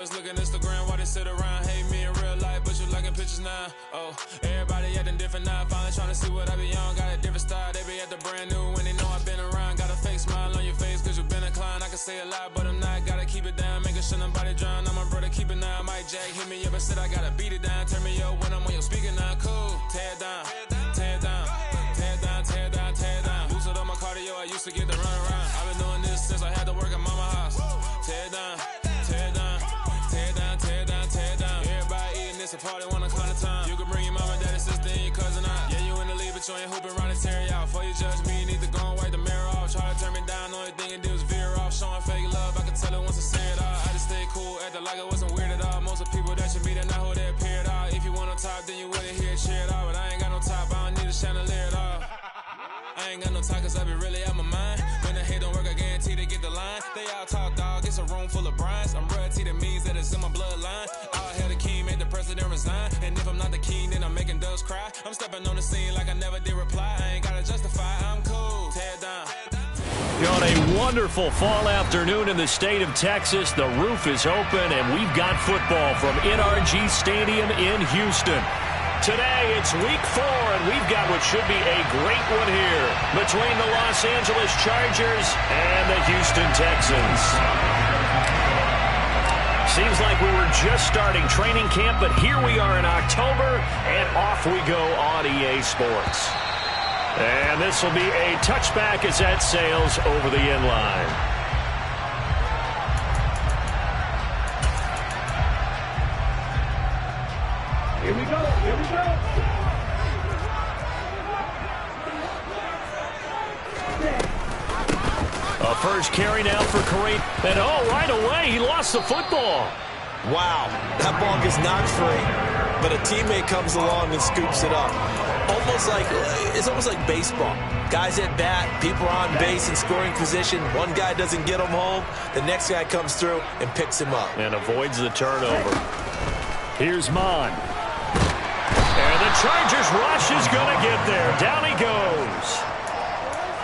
Let's look at Instagram while they sit around, hate me in real life, but you liking pictures now. Oh, everybody acting different now, finally trying to see what I be on. Got a different style, they be at the brand new when they know I've been around. Got a fake smile on your face, cause you been inclined. I can say a lot, but I'm not, gotta keep it down, making sure nobody drown. I'm my brother, keep it now. Mike Jack hit me up and said I gotta beat it down. Turn me up when I'm on your speaker now, cool. Tear it down, tear it down, tear it down, tear it down, tear it down. Boosted up my cardio, I used to get the run around. I've been doing this since I had to work at mama house. Tear it down, tear it down. Tear down, tear down, tear down. Everybody eating this a party, 1 o'clock of time. You can bring your mama, daddy, sister, and your cousin out. Yeah, you in the league, but you ain't hooping around and tear you out. Before you judge me, you need to go and wipe the mirror off. Try to turn me down, only thing you do is veer off. Showing fake love, I can tell it once I say it all. I just stay cool, acting like it wasn't weird at all. Most of the people that you meet are not who they appear at all. If you want on top, then you wouldn't hear it cheer at all. But I ain't got no top, I don't need a chandelier at all. I ain't got no talk, cause I be really out my mind. When the hate don't work, I guarantee they get the line. They all talk, dog, it's a room full of brinds. I'm royalty, that means that it's in my bloodline. All hail the king, made the president resign. And if I'm not the king, then I'm making doves cry. I'm stepping on the scene like I never did reply. I ain't gotta justify, I'm cool. Tear it down. On a wonderful fall afternoon in the state of Texas, the roof is open, and we've got football from NRG Stadium in Houston. Today, it's week 4, and we've got what should be a great one here between the Los Angeles Chargers and the Houston Texans. Seems like we were just starting training camp, but here we are in October, and off we go on EA Sports. And this will be a touchback as that sails over the end line. Here we go, here we go. A first carry now for Kareem. And right away, he lost the football. Wow, that ball gets knocked free, but a teammate comes along and scoops it up. It's almost like baseball. Guys at bat, people are on base in scoring position. One guy doesn't get him home, the next guy comes through and picks him up. And avoids the turnover. Here's Mon. And the Chargers rush is going to get there. Down he goes.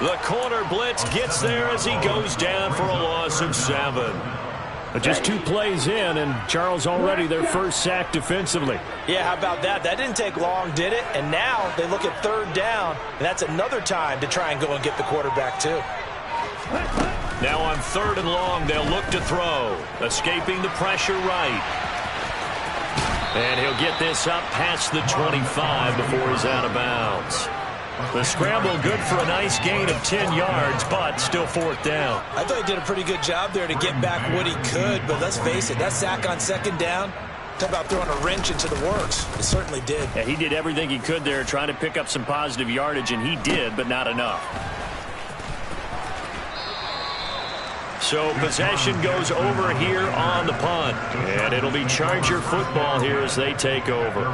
The corner blitz gets there as he goes down for a loss of 7. But just 2 plays in, and Charles already their first sack defensively. Yeah, how about that? That didn't take long, did it? And now they look at 3rd down, and that's another time to try and go and get the quarterback too. Now on 3rd and long, they'll look to throw. Escaping the pressure right. And he'll get this up past the 25 before he's out of bounds. The scramble good for a nice gain of 10 yards, but still 4th down. I thought he did a pretty good job there to get back what he could, but let's face it, that sack on 2nd down, talk about throwing a wrench into the works. It certainly did. Yeah, he did everything he could there trying to pick up some positive yardage, and he did, but not enough. So possession goes over here on the punt, and it'll be Charger football here as they take over.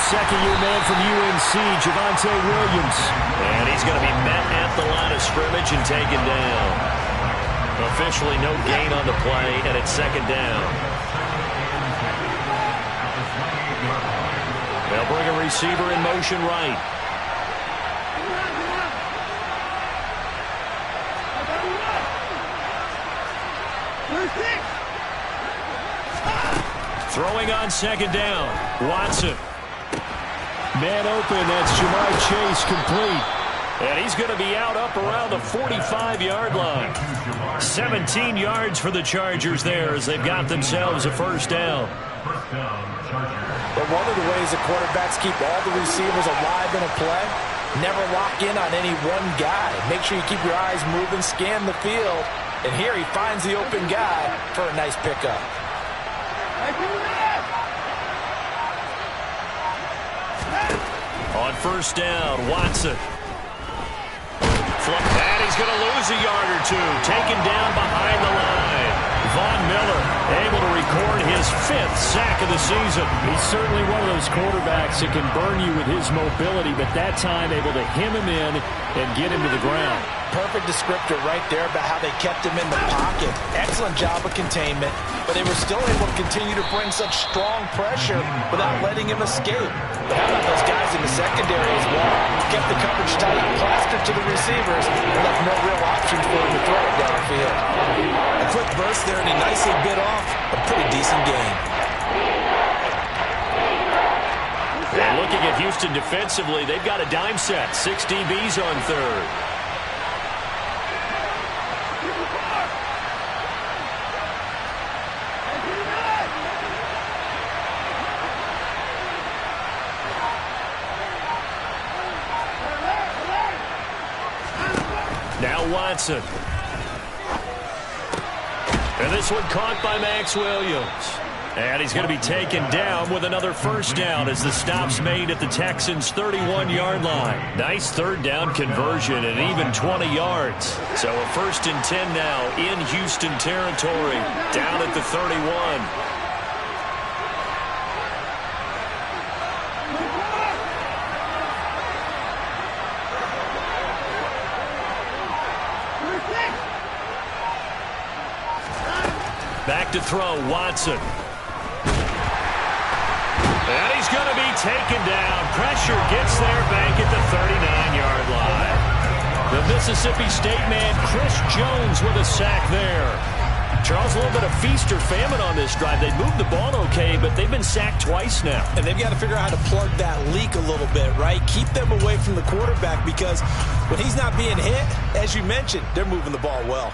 Second-year man from UNC, Javonte Williams. And he's going to be met at the line of scrimmage and taken down. Officially no gain on the play, and it's 2nd down. They'll bring a receiver in motion right. Throwing on 2nd down, Watson. Man open, that's Ja'Marr Chase complete. And he's going to be out up around the 45-yard line. 17 yards for the Chargers there as they've got themselves a 1st down. But one of the ways the quarterbacks keep all the receivers alive in a play, never lock in on any one guy. Make sure you keep your eyes moving, scan the field. And here he finds the open guy for a nice pickup. On 1st down, Watson. And he's going to lose a yard or 2. Taken down behind the line. Von Miller able to record his his 5th sack of the season. He's certainly one of those quarterbacks that can burn you with his mobility, but that time able to hem him in and get him to the ground. Perfect descriptor right there about how they kept him in the pocket. Excellent job of containment, but they were still able to continue to bring such strong pressure without letting him escape. But how about those guys in the secondary as well? Kept the coverage tight, plastered to the receivers, and left no real options for him to throw it downfield. A quick burst there, and he nicely bit off a pretty decent game. And looking at Houston defensively, they've got a dime set. 6 DBs on third. Now Watson. And this one caught by Max Williams. And he's going to be taken down with another first down as the stop's made at the Texans' 31-yard line. Nice third down conversion and even 20 yards. So a 1st and 10 now in Houston territory, down at the 31. Back to throw, Watson. And he's going to be taken down. Pressure gets there back at the 39-yard line. The Mississippi State man, Chris Jones, with a sack there. Charles, a little bit of feast or famine on this drive. They moved the ball okay, but they've been sacked twice now. And they've got to figure out how to plug that leak a little bit, right? Keep them away from the quarterback because when he's not being hit, as you mentioned, they're moving the ball well.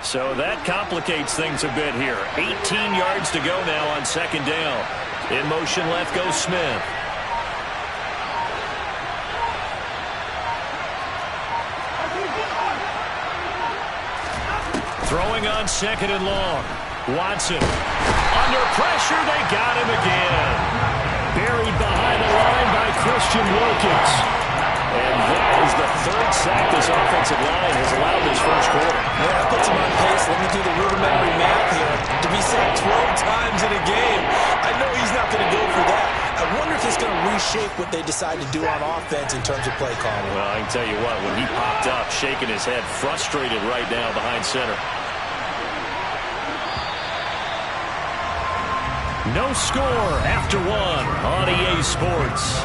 So that complicates things a bit here. 18 yards to go now on 2nd down. In motion left goes Smith. Throwing on 2nd and long. Watson. Under pressure, they got him again. Buried behind the line by Christian Wilkins. And that is the 3rd sack this offensive line has allowed this first quarter. Yeah, that puts him on pace. Let me do the rudimentary math here. To be sacked 12 times in a game, I know he's not going to go for that. I wonder if it's going to reshape what they decide to do on offense in terms of play calling. Well, I can tell you what, when he popped up, shaking his head, frustrated right now behind center. No score after 1 on EA Sports.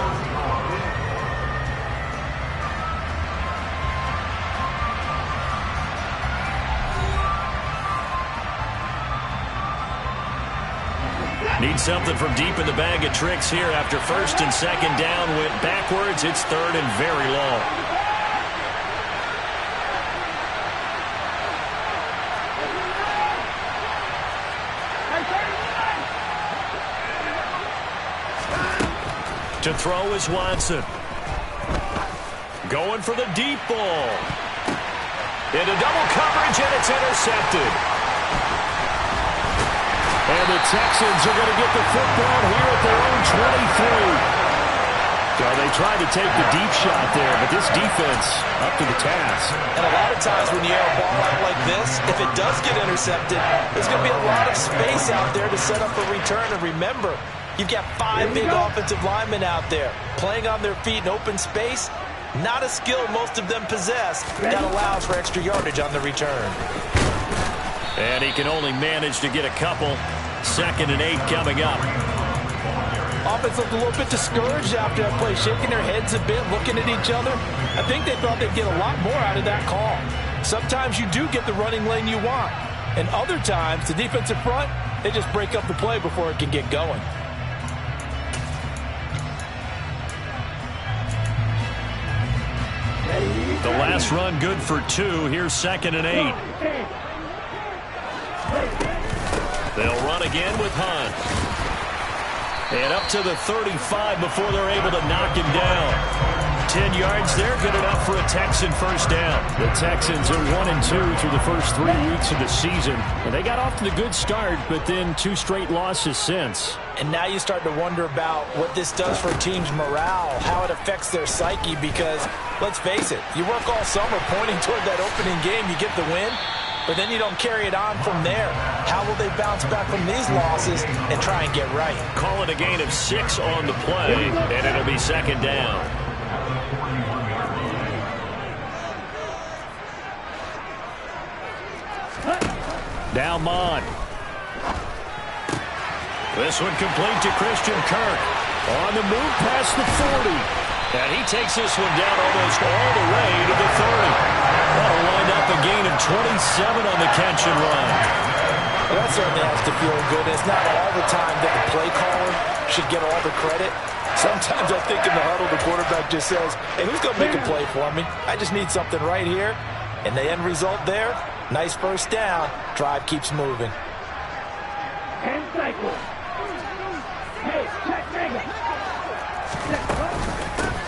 Need something from deep in the bag of tricks here after 1st and 2nd down. Went backwards. It's 3rd and very long. To throw is Watson. Going for the deep ball. Into double coverage, and it's intercepted. And the Texans are going to get the football here at their own 23. So they tried to take the deep shot there, but this defense up to the task. And a lot of times when you air a ball out like this, if it does get intercepted, there's going to be a lot of space out there to set up a return. And remember, you've got 5 big offensive linemen out there playing on their feet in open space. Not a skill most of them possess. That allows for extra yardage on the return. And he can only manage to get a couple. 2nd and 8 coming up. Offense looked a little bit discouraged after that play, shaking their heads a bit, looking at each other. I think they thought they'd get a lot more out of that call. Sometimes you do get the running lane you want. And other times, the defensive front, they just break up the play before it can get going. The last run good for 2. Here's 2nd and 8. They'll run again with Hunt. And up to the 35 before they're able to knock him down. 10 yards there, good enough for a Texan first down. The Texans are 1-2 through the first 3 weeks of the season. And they got off to the good start, but then 2 straight losses since. And now you start to wonder about what this does for a team's morale, how it affects their psyche, because let's face it, you work all summer pointing toward that opening game, you get the win. but then you don't carry it on from there. How will they bounce back from these losses and try and get right? Call it a gain of 6 on the play, and it'll be second down. Now Mond. This one complete to Christian Kirk. On the move past the 40. And he takes this one down almost all the way to the 30. That'll wind up a gain of 27 on the catch and run. Well, that certainly has to feel good. It's not all the time that the play caller should get all the credit. Sometimes I think in the huddle the quarterback just says, hey, who's going to make a play for me? I just need something right here. And the end result there, nice first down. Drive keeps moving.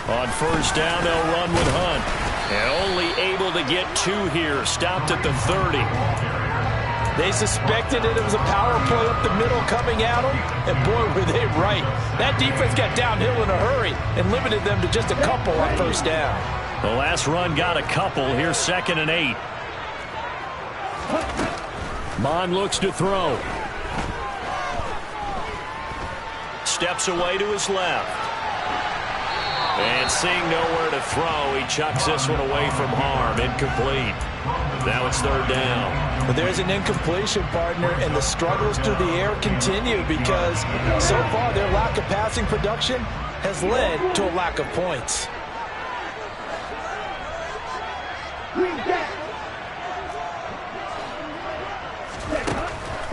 On first down, they'll run with Hunt. And only able to get 2 here. Stopped at the 30. They suspected it was a power play up the middle coming at them. And boy, were they right. That defense got downhill in a hurry and limited them to just a couple on first down. The last run got a couple. Here's 2nd and 8. Mond looks to throw. Steps away to his left. And seeing nowhere to throw, he chucks this one away from harm. Incomplete. Now it's 3rd down. But there's an incompletion, partner, and the struggles through the air continue because so far their lack of passing production has led to a lack of points.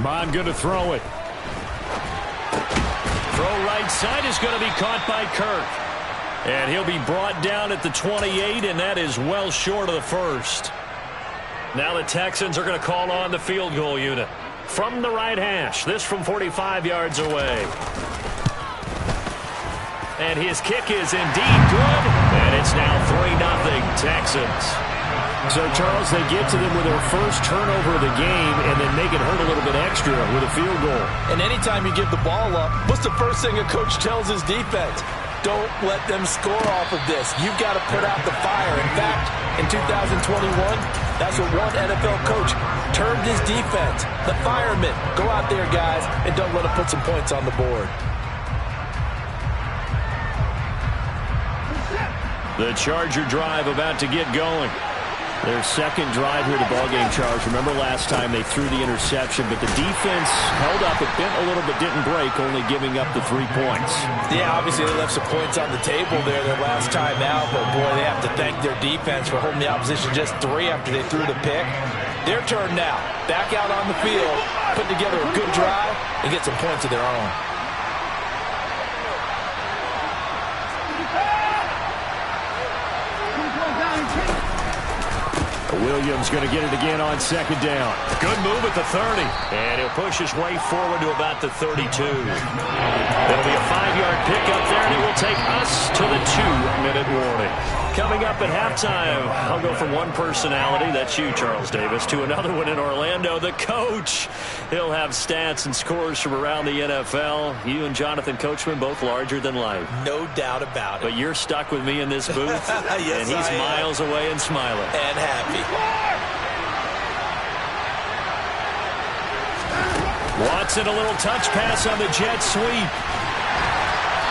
Mond going to throw it. Throw right side is going to be caught by Kirk. And he'll be brought down at the 28, and that is well short of the first. Now the Texans are going to call on the field goal unit. From the right hash, this from 45 yards away. And his kick is indeed good, and it's now 3-0 Texans. So, Charles, they get to them with their first turnover of the game and then make it hurt a little bit extra with a field goal. And anytime you give the ball up, what's the first thing a coach tells his defense? Don't let them score off of this. You've got to put out the fire. In fact, in 2021, that's what one NFL coach termed his defense. The firemen. Go out there, guys, and don't let them put some points on the board. The Charger drive about to get going. Their second drive here to ballgame, Charles. Remember last time they threw the interception, but the defense held up. It bent a little but didn't break, only giving up the 3 points. Yeah, obviously they left some points on the table there their last time out, but boy, they have to thank their defense for holding the opposition just 3 after they threw the pick. Their turn now. Back out on the field, put together a good drive, and get some points of their own. Williams going to get it again on 2nd down. Good move at the 30. And he'll push his way forward to about the 32. It'll be a 5-yard pickup there, and he will take us to the 2-minute warning. Coming up at halftime, I'll go from one personality, that's you, Charles Davis, to another one in Orlando, the coach. He'll have stats and scores from around the NFL. You and Jonathan Coachman, both larger than life. No doubt about it. But you're stuck with me in this booth, yes, and he's miles away and smiling. And happy. Watson, a little touch pass on the jet sweep.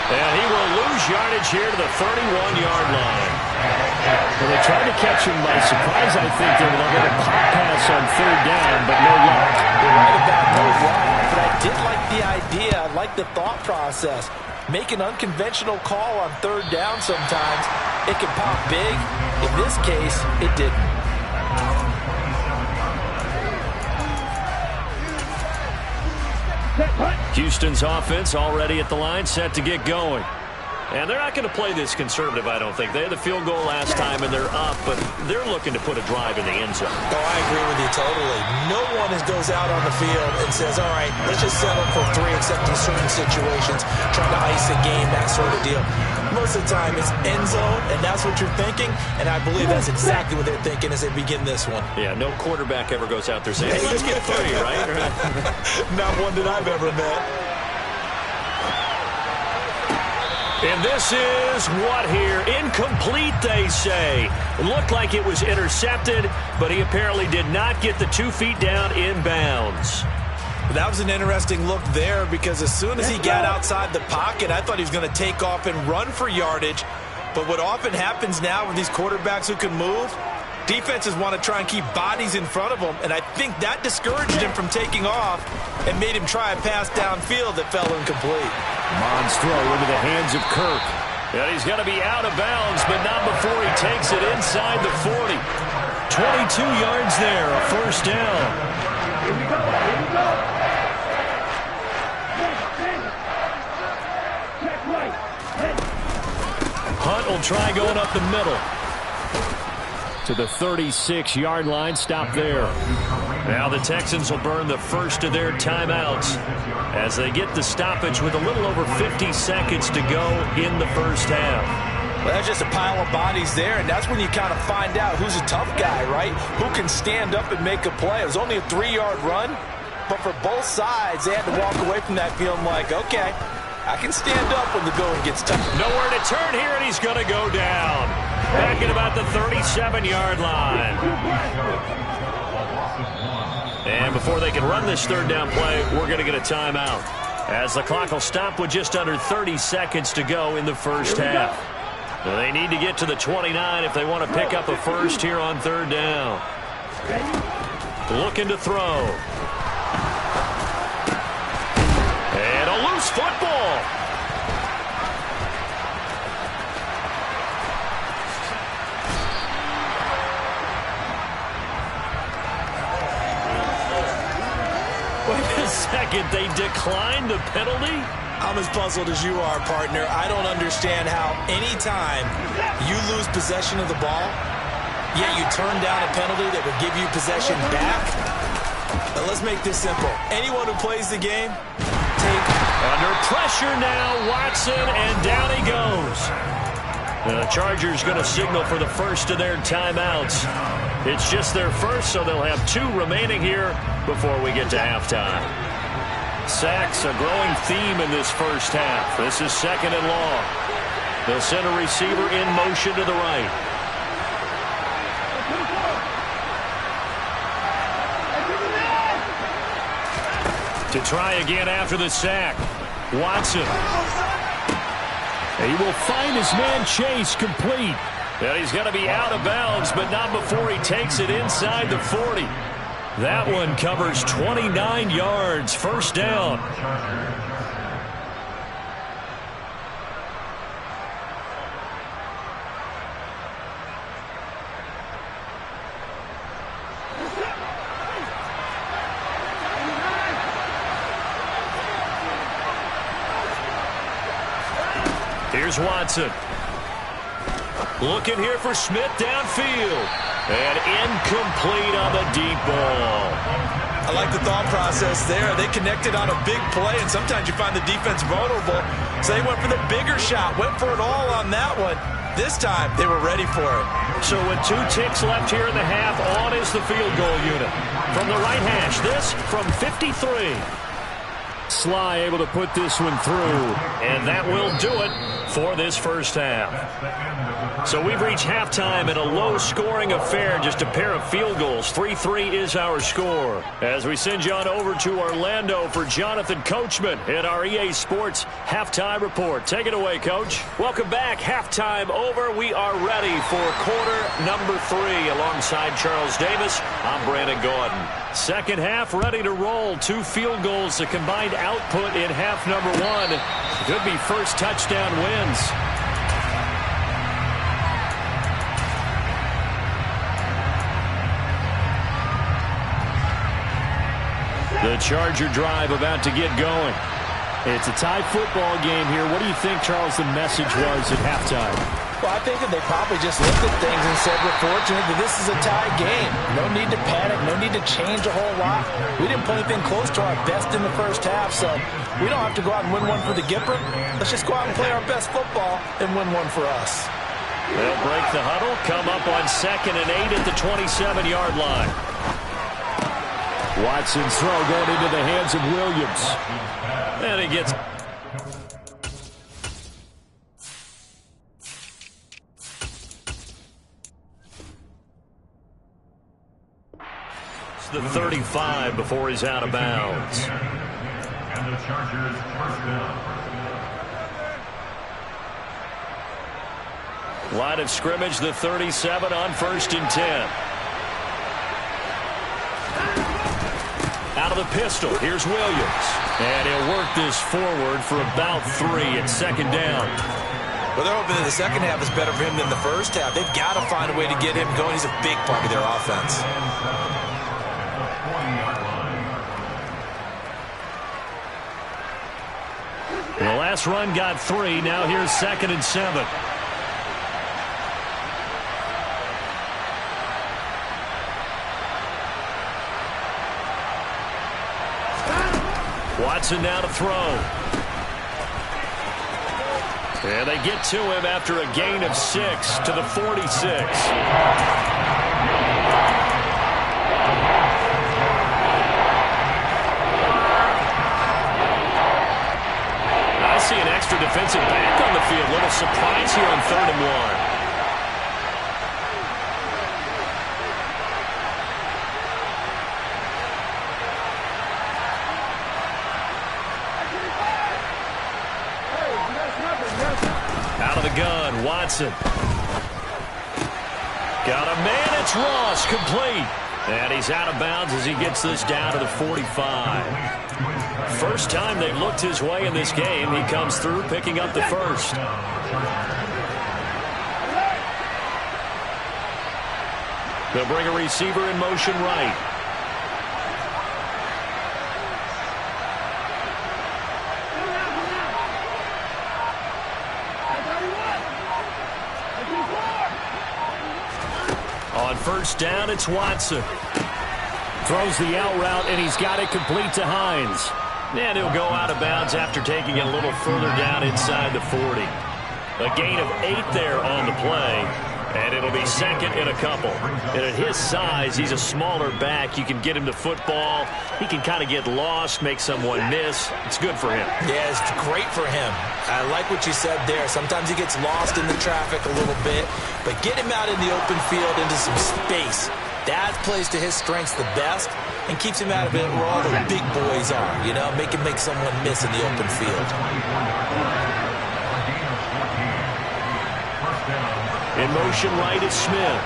And he will lose yardage here to the 31-yard line. Well, they tried to catch him by surprise, I think. They were going to pop pass on 3rd down, but no luck. You're right about no luck, but I did like the idea. I like the thought process. Make an unconventional call on 3rd down sometimes. It can pop big. In this case, it didn't. Houston's offense already at the line, set to get going. And they're not going to play this conservative, I don't think. They had the field goal last time, and they're up, but they're looking to put a drive in the end zone. Oh, I agree with you totally. No one goes out on the field and says, all right, let's just settle for 3 except in certain situations, trying to ice a game, that sort of deal. Most of the time, it's end zone, and that's what you're thinking, and I believe that's exactly what they're thinking as they begin this one. Yeah, no quarterback ever goes out there saying, hey, let's get 3, right? Not one that I've ever met. And this is what here? Incomplete, they say. It looked like it was intercepted, but he apparently did not get the 2 feet down in bounds. That was an interesting look there because as soon as he got outside the pocket, I thought he was going to take off and run for yardage. But what often happens now with these quarterbacks who can move, defenses want to try and keep bodies in front of them, and I think that discouraged him from taking off and made him try a pass downfield that fell incomplete. Mond's throw into the hands of Kirk. And he's going to be out of bounds, but not before he takes it inside the 40. 22 yards there, a first down. Here we go. Here we go. Check right. Hunt will try going up the middle. To the 36-yard line, stop there. Now the Texans will burn the first of their timeouts as they get the stoppage with a little over 50 seconds to go in the first half. Well, that's just a pile of bodies there, and that's when you kind of find out who's a tough guy, right? Who can stand up and make a play. It was only a 3-yard run, but for both sides, they had to walk away from that feeling like, okay, I can stand up when the going gets tough. Nowhere to turn here, and he's going to go down. Back at about the 37-yard line. And before they can run this third down play, we're going to get a timeout, as the clock will stop with just under 30 seconds to go in the first half. They need to get to the 29 if they want to pick up a first here on third down. Looking to throw. And a loose football. Wait a second, they declined the penalty? I'm as puzzled as you are, partner. I don't understand how anytime you lose possession of the ball, yet you turn down a penalty that would give you possession back. Now let's make this simple. Anyone who plays the game, take... Under pressure now, Watson, and down he goes. The Chargers going to signal for the first of their timeouts. It's just their first, so they'll have 2 remaining here before we get to halftime. Sacks, a growing theme in this first half. This is second and long. They'll send a receiver in motion to the right. To try again after the sack. Watson. He will find his man Chase complete. And he's going to be out of bounds, but not before he takes it inside the 40. That one covers 29 yards. First down. Here's Watson. Looking here for Smith downfield. And incomplete on the deep ball. I like the thought process there. They connected on a big play, and sometimes you find the defense vulnerable. So they went for the bigger shot, went for it all on that one. This time, they were ready for it. So with 2 ticks left here in the half, on is the field goal unit. From the right hash, this from 53. Sly able to put this one through, and that will do it for this first half. So we've reached halftime in a low-scoring affair, just a pair of field goals. 3-3 is our score. As we send you on over to Orlando for Jonathan Coachman in our EA Sports Halftime Report. Take it away, Coach. Welcome back. Halftime over. We are ready for quarter number 3. Alongside Charles Davis, I'm Brandon Gordon. Second half ready to roll. 2 field goals, the combined output in half number 1. Could be first touchdown wins. The Charger drive about to get going. It's a tie football game here. What do you think, Charles, the message was at halftime? Well, I think that they probably just looked at things and said, we're fortunate that this is a tie game. No need to panic. No need to change a whole lot. We didn't play anything close to our best in the first half, so we don't have to go out and win one for the Gipper. Let's just go out and play our best football and win one for us. They'll break the huddle, come up on 2nd and 8 at the 27-yard line. Watson's throw going into the hands of Williams. And he gets... the 35 before he's out of bounds. And the Chargers first down. Line of scrimmage, the 37 on 1st and 10. Out of the pistol, here's Williams. And he'll work this forward for about 3 at 2nd down. Well, they're hoping that the second half is better for him than the first half. They've got to find a way to get him going. He's a big part of their offense. The last run got 3. Now here's 2nd and 7. Watson now to throw. And they get to him after a gain of 6 to the 46. I see an extra defensive back on the field. Little surprise here on 3rd and 1. Out of the gun, Watson. Got a man, it's Ross, complete. And he's out of bounds as he gets this down to the 45. First time they've looked his way in this game. He comes through picking up the first. They'll bring a receiver in motion right. On 1st down, it's Watson. Throws the out route, and he's got it complete to Hines. And he'll go out of bounds after taking it a little further down inside the 40. A gain of 8 there on the play, and it'll be 2nd and a couple. And at his size, he's a smaller back. You can get him to football. He can kind of get lost, make someone miss. It's good for him. Yeah, it's great for him. I like what you said there. Sometimes he gets lost in the traffic a little bit, but get him out in the open field into some space. That plays to his strengths the best and keeps him out of it where all the big boys are, you know, make someone miss in the open field. In motion right is Smith.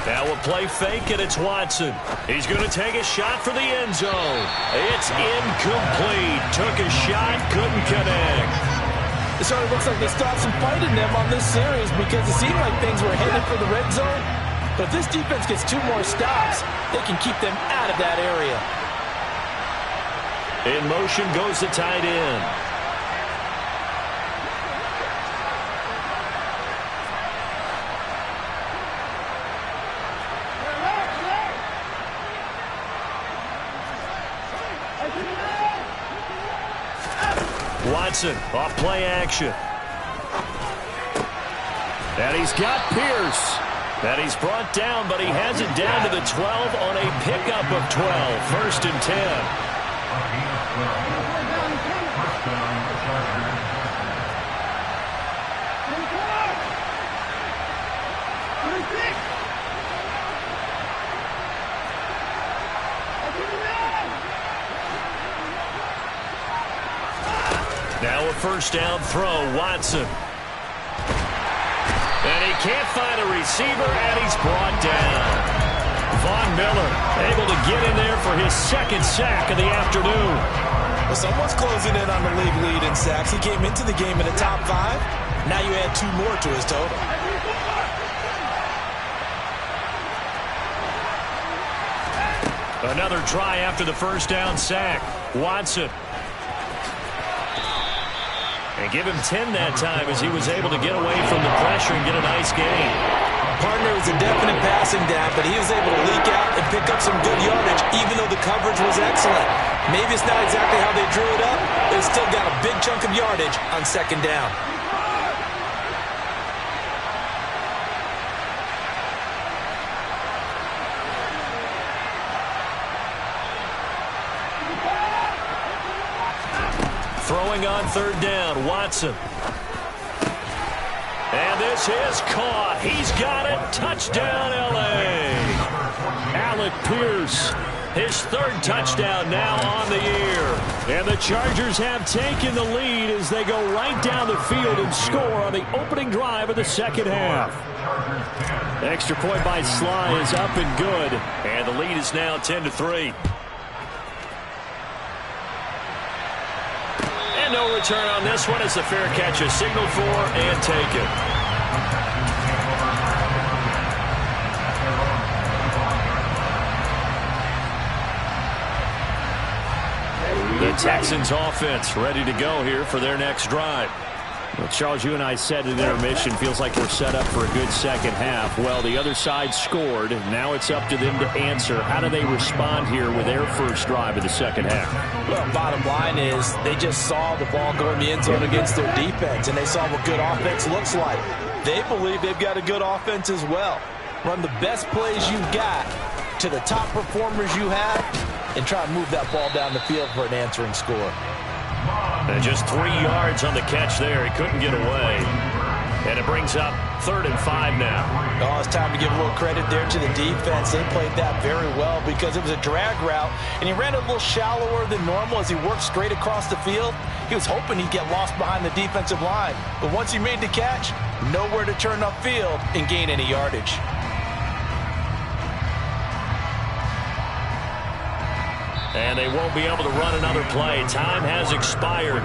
Now a play fake, and it's Watson. He's going to take a shot for the end zone. It's incomplete. Took a shot, couldn't connect. It sort of looks like they stopped some fight in them on this series because it seemed like things were headed for the red zone. But if this defense gets 2 more stops, they can keep them out of that area. In motion goes the tight end. Watson off play action. And he's got Pierce. And he's brought down, but he has it down to the 12 on a pickup of 12. 1st and 10. Now a 1st down throw, Watson. And he can't find a receiver, and he's brought down. Von Miller able to get in there for his 2nd sack of the afternoon. Well, someone's closing in on the league lead in sacks. He came into the game in the top 5. Now you add 2 more to his total. Another try after the 1st down sack. Watson. And give him 10 that time as he was able to get away from the pressure and get a nice gain. Partner was a definite passing down, but he was able to leak out and pick up some good yardage, even though the coverage was excellent. Maybe it's not exactly how they drew it up, but it's still got a big chunk of yardage on 2nd down. Throwing on third down, Watson. And this is caught. He's got it. Touchdown, L.A. Alec Pierce, his third touchdown now on the year. And the Chargers have taken the lead as they go right down the field and score on the opening drive of the second half. Extra point by Sly is up and good. And the lead is now 10-3. And no return on this one as the fair catch is signaled for and taken. The Texans offense ready to go here for their next drive. Well, Charles, you and I said at intermission, feels like we're set up for a good second half. Well, the other side scored. Now it's up to them to answer. How do they respond here with their first drive of the second half? Well, bottom line is they just saw the ball go in the end zone against their defense, and they saw what good offense looks like. They believe they've got a good offense as well. Run the best plays you've got to the top performers you have, and try to move that ball down the field for an answering score. And just 3 yards on the catch there. He couldn't get away. And it brings up 3rd and 5 now. Oh, it's time to give a little credit there to the defense. They played that very well because it was a drag route, and he ran a little shallower than normal as he worked straight across the field. He was hoping he'd get lost behind the defensive line. But once he made the catch, nowhere to turn upfield and gain any yardage. And they won't be able to run another play. Time has expired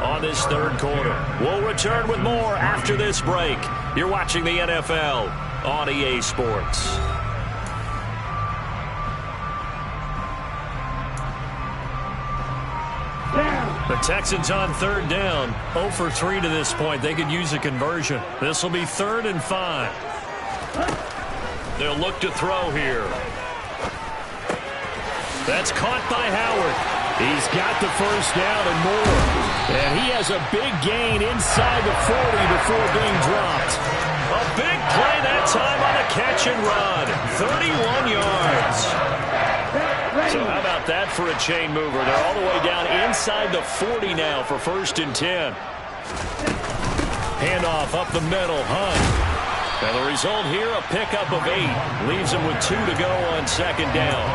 on this third quarter. We'll return with more after this break. You're watching the NFL on EA Sports. The Texans on third down. 0 for 3 to this point. They could use a conversion. This will be 3rd and 5. They'll look to throw here. That's caught by Howard. He's got the first down and more. And he has a big gain inside the 40 before being dropped. A big play that time on the catch and run. 31 yards. So how about that for a chain mover? They're all the way down inside the 40 now for 1st and 10. Handoff up the middle, Hunt. And the result here, a pickup of 8. Leaves him with 2 to go on second down.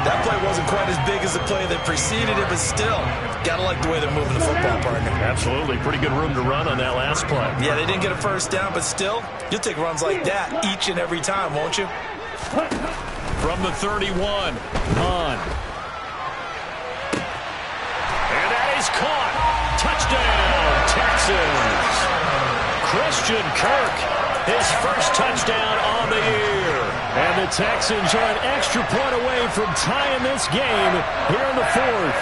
That play wasn't quite as big as the play that preceded it, but still, gotta like the way they're moving the football, partner. Absolutely. Pretty good room to run on that last play. Yeah, they didn't get a first down, but still, you'll take runs like that each and every time, won't you? From the 31, Hahn. And that is caught. Touchdown, Texans. Christian Kirk, his first touchdown on the year. And the Texans are an extra point away from tying this game here in the 4th.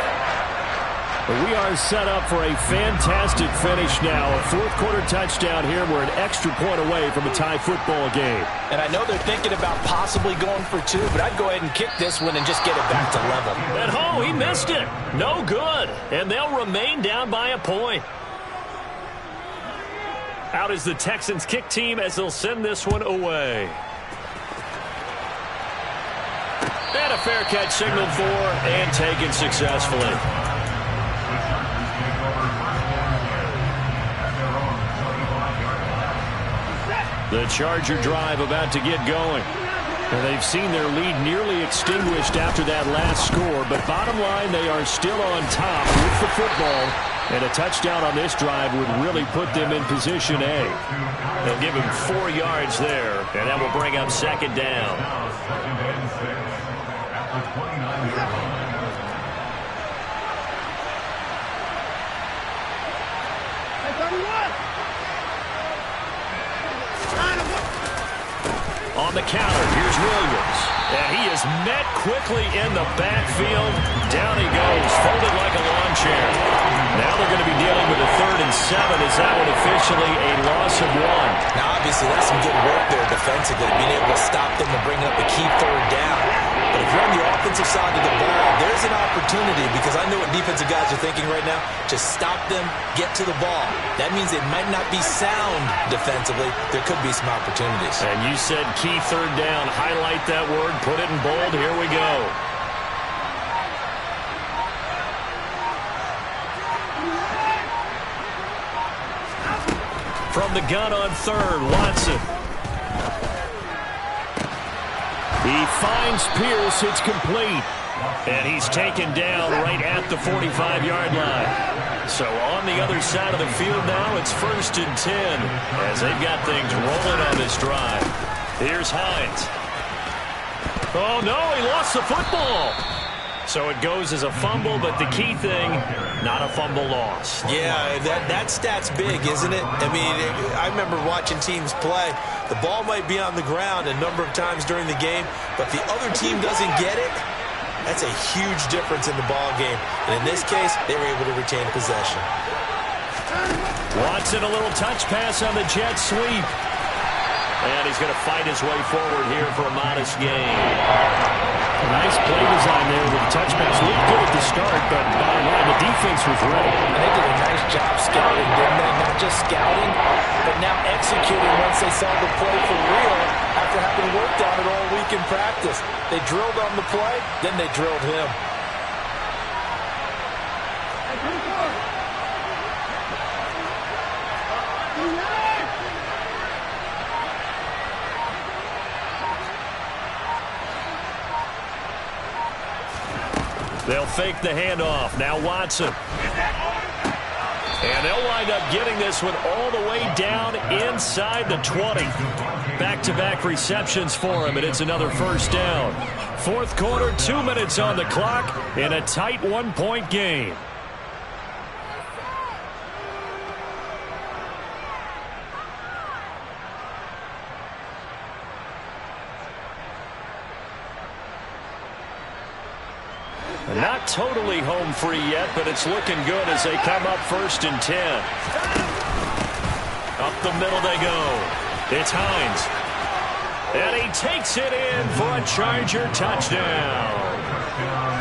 But we are set up for a fantastic finish now. A 4th quarter touchdown here. We're an extra point away from a tie football game. And I know they're thinking about possibly going for 2, but I'd go ahead and kick this one and just get it back to level. And oh, he missed it. No good. And they'll remain down by a point. Out is the Texans kick team as they'll send this one away. And a fair catch signaled for and taken successfully. The Charger drive about to get going. And they've seen their lead nearly extinguished after that last score. But bottom line, they are still on top with the football. And a touchdown on this drive would really put them in position A. They'll give him 4 yards there. And that will bring up second down. On the counter, here's Williams. And he is met quickly in the backfield. Down he goes, folded like a lawn chair. Now they're going to be dealing with a 3rd and 7 as that one officially a loss of 1. Now, obviously, that's some good work there defensively, being able to stop them and bring up a key 3rd down. But if you're on the offensive side of the ball, there's an opportunity, because I know what defensive guys are thinking right now. Just stop them, get to the ball. That means it might not be sound defensively. There could be some opportunities. And you said key 3rd down. Highlight that word, put it in bold. Here we go. From the gun on third, Watson. He finds Pierce. It's complete. And he's taken down right at the 45-yard line. So on the other side of the field now, it's 1st and 10 as they've got things rolling on this drive. Here's Hines. Oh, no, he lost the football. So it goes as a fumble, but the key thing, not a fumble loss. Yeah, that stat's big, isn't it? I mean, I remember watching teams play. The ball might be on the ground a number of times during the game, but the other team doesn't get it. That's a huge difference in the ball game. And in this case, they were able to retain possession. Watson, a little touch pass on the jet sweep. And he's going to fight his way forward here for a modest gain. A nice play design there with the touch pass. Looked good at the start, but bottom line, the defense was ready. And they did a nice job scouting, didn't they? Not just scouting, but now executing once they saw the play for real after having worked on it all week in practice. They drilled on the play, then they drilled him. They'll fake the handoff. Now Watson. And they'll wind up getting this one all the way down inside the 20. Back-to-back receptions for him, and it's another first down. Fourth quarter, 2 minutes on the clock in a tight 1-point game. Not totally home free yet, but it's looking good as they come up 1st and 10. Up the middle they go. It's Hines. And he takes it in for a Charger touchdown.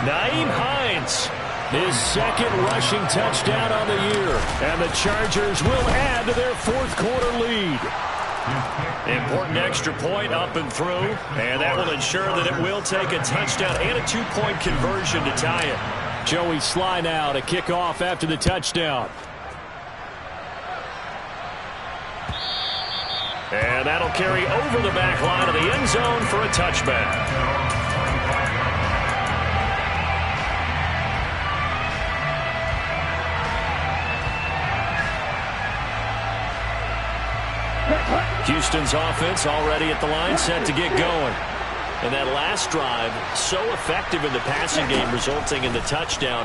Nyheim Hines, his second rushing touchdown on the year. And the Chargers will add to their fourth quarter lead. Important extra point up and through, and that will ensure that it will take a touchdown and a 2-point conversion to tie it. Joey Sly now to kick off after the touchdown. And that'll carry over the back line of the end zone for a touchback. Houston's offense already at the line, set to get going. And that last drive, so effective in the passing game, resulting in the touchdown.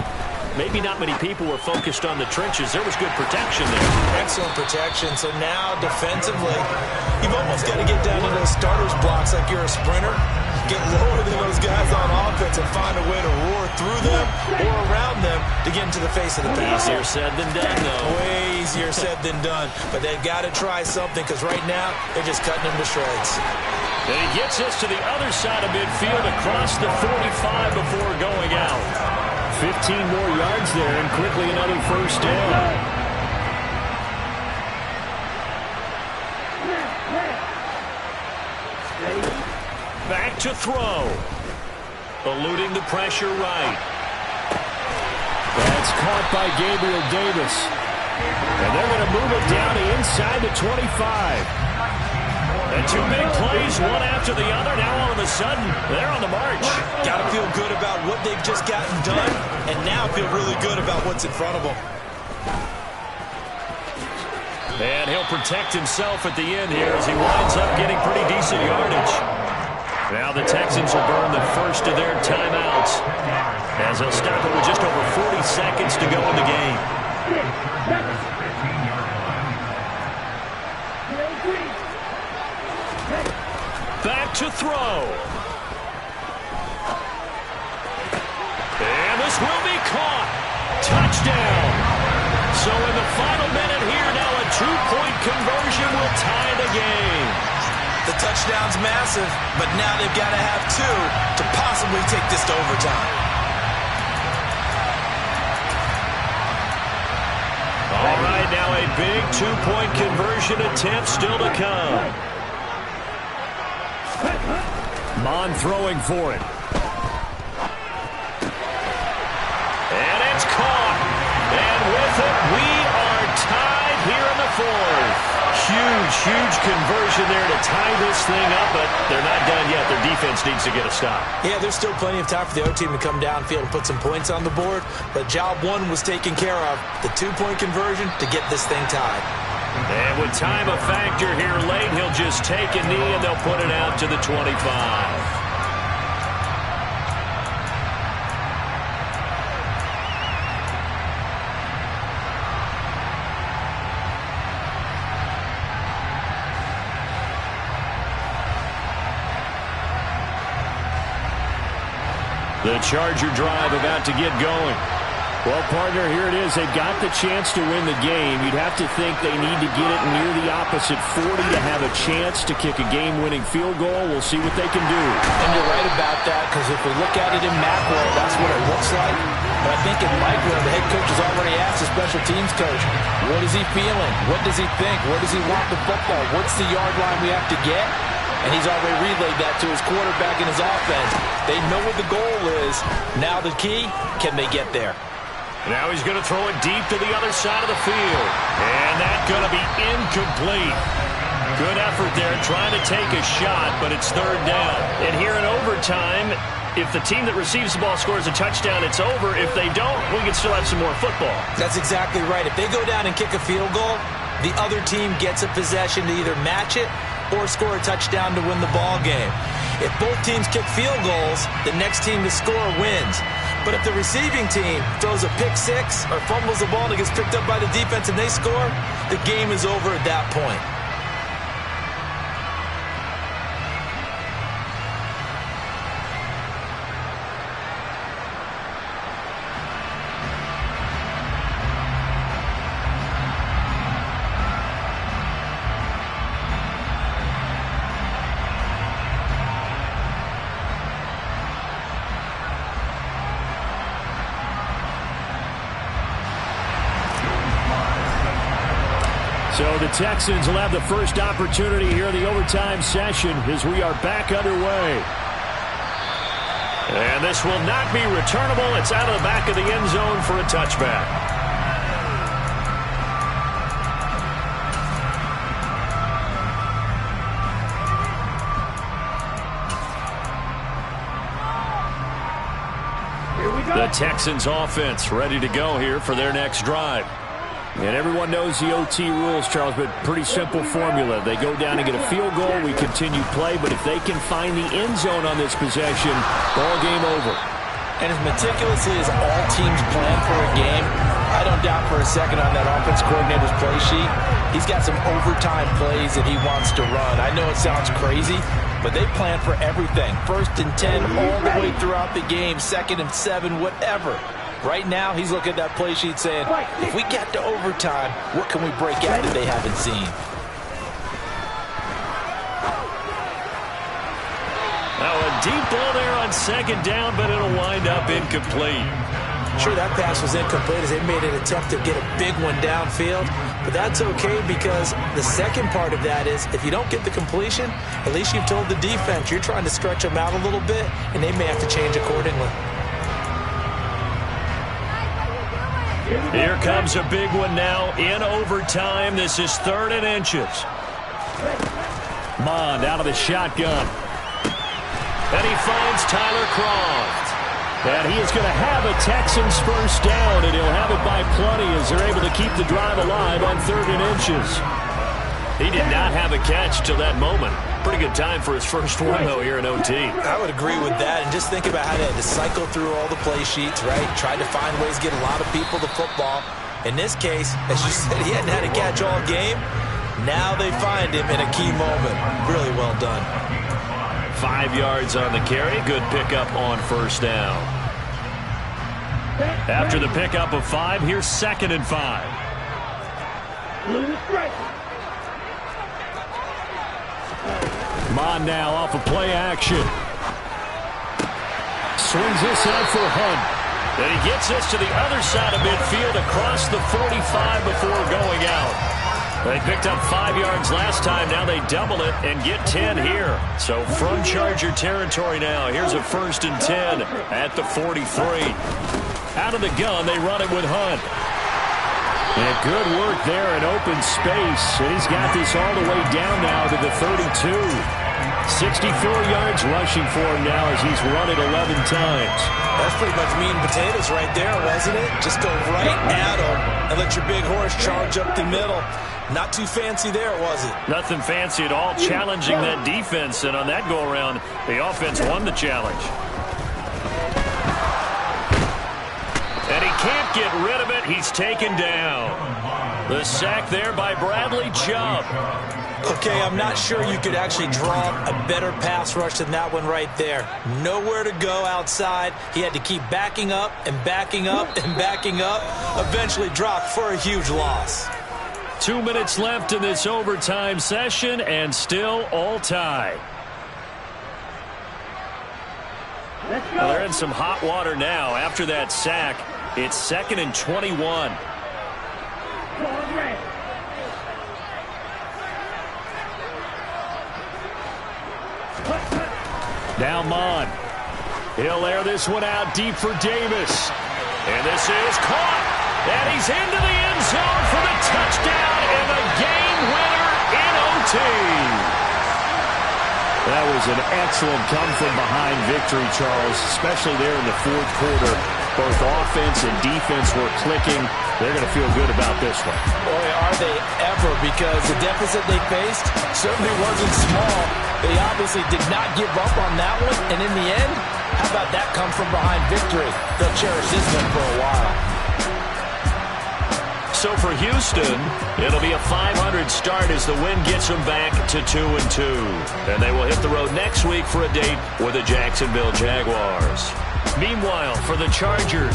Maybe not many people were focused on the trenches. There was good protection there. Excellent protection. So now, defensively, you've almost got to get down to those starters blocks like you're a sprinter. Get lower than those guys on offense and find a way to roar through them or around them to get into the face of the passer. Easier said than done, though. Way easier said than done. But they've got to try something because right now they're just cutting them to shreds. And he gets us to the other side of midfield across the 45 before going out. 15 more yards there and quickly another first down. Back to throw. Eluding the pressure right. That's caught by Gabriel Davis. And they're going to move it down to inside the 25. And two big plays, one after the other. Now all of a sudden, they're on the march. Got to feel good about what they've just gotten done, and now feel really good about what's in front of them. And he'll protect himself at the end here as he winds up getting pretty decent yardage. Now the Texans will burn the first of their timeouts as they'll stop it with just over 40 seconds to go in the game. Back to throw. And this will be caught. Touchdown. So in the final minute here now, a 2-point conversion will tie the game. The touchdown's massive, but now they've got to have two to possibly take this to overtime. All right, now a big 2-point conversion attempt still to come. Mon throwing for it. And it's caught. And with it, we are tied here in the fourth. huge conversion there to tie this thing up, but they're not done yet. Their defense needs to get a stop. Yeah, there's still plenty of time for the other team to come downfield and put some points on the board, but job one was taken care of. The 2-point conversion to get this thing tied. And with time a factor here late, he'll just take a knee and they'll put it out to the 25. The Charger drive about to get going. Well, partner, here it is. They've got the chance to win the game. You'd have to think they need to get it near the opposite 40 to have a chance to kick a game-winning field goal. We'll see what they can do. And you're right about that, because if we look at it in macro, that's what it looks like. But I think in micro, the head coach has already asked the special teams coach, what is he feeling? What does he think? Where does he want the football? What's the yard line we have to get? And he's already relayed that to his quarterback and his offense. They know what the goal is. Now the key, can they get there? Now he's going to throw it deep to the other side of the field. And that's going to be incomplete. Good effort there trying to take a shot, but it's third down. And here in overtime, if the team that receives the ball scores a touchdown, it's over. If they don't, we can still have some more football. That's exactly right. If they go down and kick a field goal, the other team gets a possession to either match it or score a touchdown to win the ball game. If both teams kick field goals, the next team to score wins. But if the receiving team throws a pick six or fumbles the ball and it gets picked up by the defense and they score, the game is over at that point. So the Texans will have the first opportunity here in the overtime session as we are back underway. And this will not be returnable. It's out of the back of the end zone for a touchback. The Texans offense ready to go here for their next drive. And everyone knows the OT rules, Charles, but pretty simple formula. They go down and get a field goal, we continue play, but if they can find the end zone on this possession, ball game over. And as meticulously as all teams plan for a game, I don't doubt for a second on that offense coordinator's play sheet, he's got some overtime plays that he wants to run. I know it sounds crazy, but they plan for everything. 1st and 10 all the way throughout the game, 2nd and 7, whatever. Right now, he's looking at that play sheet saying, if we get to overtime, what can we break out that they haven't seen? Now a deep ball there on 2nd down, but it'll wind up incomplete. Sure, that pass was incomplete as they made an attempt to get a big one downfield, but that's okay because the second part of that is if you don't get the completion, at least you've told the defense you're trying to stretch them out a little bit, and they may have to change accordingly. Here comes a big one now in overtime. This is 3rd and inches. Mond out of the shotgun. And he finds Tyler Kroft. And he is going to have a Texans first down, and he'll have it by plenty as they're able to keep the drive alive on 3rd and inches. He did not have a catch till that moment. Pretty good time for his first one, though, here in OT. I would agree with that. And just think about how they had to cycle through all the play sheets, right? Tried to find ways to get a lot of people the football. In this case, as you said, he hadn't had a catch all game. Now they find him in a key moment. Really well done. 5 yards on the carry. Good pickup on 1st down. After the pickup of 5, here's 2nd and 5. Mond now off of play action. Swings this out for Hunt. And he gets this to the other side of midfield across the 45 before going out. They picked up 5 yards last time. Now they double it and get 10 here. So from Charger territory now, here's a 1st and 10 at the 43. Out of the gun, they run it with Hunt. And good work there in open space. And he's got this all the way down now to the 32. 64 yards rushing for him now as he's run it 11 times. That's pretty much meat and potatoes right there, wasn't it? Just go right at him and let your big horse charge up the middle. Not too fancy there, was it? Nothing fancy at all, challenging that defense. And on that go-around, the offense won the challenge. And he can't get rid of it. He's taken down. The sack there by Bradley Chubb. Okay, I'm not sure you could actually draw a better pass rush than that one right there. Nowhere to go outside. He had to keep backing up and backing up and backing up. Eventually dropped for a huge loss. 2 minutes left in this overtime session and still all tied. Well, they're in some hot water now after that sack. It's 2nd and 21. Now Mond. He'll air this one out deep for Davis. And this is caught. And he's into the end zone for the touchdown and a game winner in OT. That was an excellent come-from-behind victory, Charles, especially there in the fourth quarter. Both offense and defense were clicking. They're going to feel good about this one. Boy, are they ever, because the deficit they faced certainly wasn't small. They obviously did not give up on that one, and in the end, how about that come-from-behind victory? They'll cherish this one for a while. So for Houston, it'll be a 500 start as the win gets them back to 2-2. And they will hit the road next week for a date with the Jacksonville Jaguars. Meanwhile, for the Chargers,